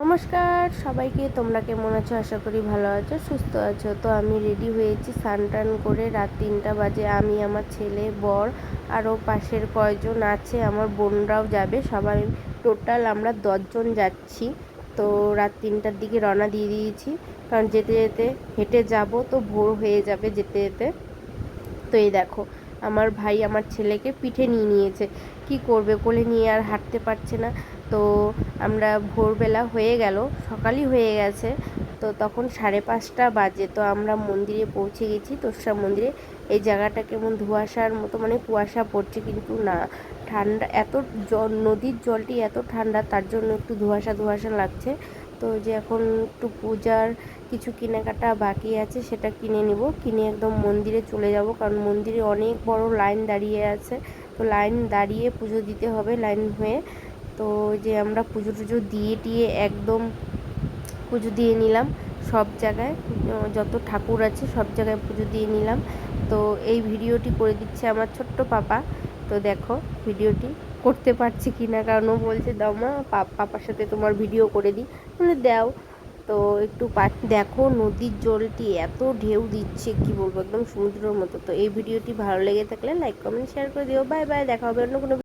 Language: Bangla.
নমস্কার সবাইকে, তোমরা কেমন আছো? আশা করি ভালো আছো, সুস্থ আছো। তো আমি রেডি হয়েছি স্নান টান করে। রাত 3টা বাজে। আমি, আমার ছেলে, বর, আরও পাশের কয়েকজন আছে, আমার বোনরাও যাবে। সবাই টোটাল আমরা 10জন যাচ্ছি। তো রাত 3টার দিকে রওনা দিয়ে দিয়েছি, কারণ যেতে যেতে হেঁটে যাব তো ভোর হয়ে যাবে যেতে যেতে। তো এই দেখো, আমার ভাই আমার ছেলেকে পিঠে নিয়ে নিয়েছে। কি করবে, কোলে নিয়ে আর হাঁটতে পারছে না। তো আমরা ভোরবেলা হয়ে গেল, সকালই হয়ে গেছে। তো তখন 5:30 বাজে। তো আমরা মন্দিরে পৌঁছে গেছি, তোরসা মন্দিরে। এই জায়গাটা কেমন ধোঁয়াশার মতো, মানে কুয়াশা পড়ছে, কিন্তু না, ঠান্ডা। এত নদীর জলটি এত ঠান্ডা, তার জন্য একটু ধোঁয়াশা ধোঁয়াশা লাগছে। তো যে এখন একটু পূজার কিছু কেনাকাটা বাকি আছে, সেটা কিনে নিব, কিনে একদম মন্দিরে চলে যাব, কারণ মন্দিরে অনেক বড় লাইন দাঁড়িয়ে আছে। তো লাইন দাঁড়িয়ে পুজো দিতে হবে লাইন হয়ে। তো যে আমরা পুজো টুজো দিয়ে টিয়ে একদম পুজো দিয়ে নিলাম সব জায়গায়, যত ঠাকুর আছে সব জায়গায় পুজো দিয়ে নিলাম। তো এই ভিডিওটি করে দিচ্ছে আমার ছোট্ট পাপা। তো দেখো ভিডিওটি করতে পারছি কি না, কারণ ও বলছে দাও মা, পাপার সাথে তোমার ভিডিও করে দিই, বলে দাও। তো একটু দেখো নদীর জলটি এত ঢেউ দিচ্ছে, কি বলবো, একদম সমুদ্রের মতো। তো এই ভিডিওটি ভালো লেগে থাকলে লাইক কমেন্ট শেয়ার করে দিও। বাই বাই, দেখা হবে অন্য কোনো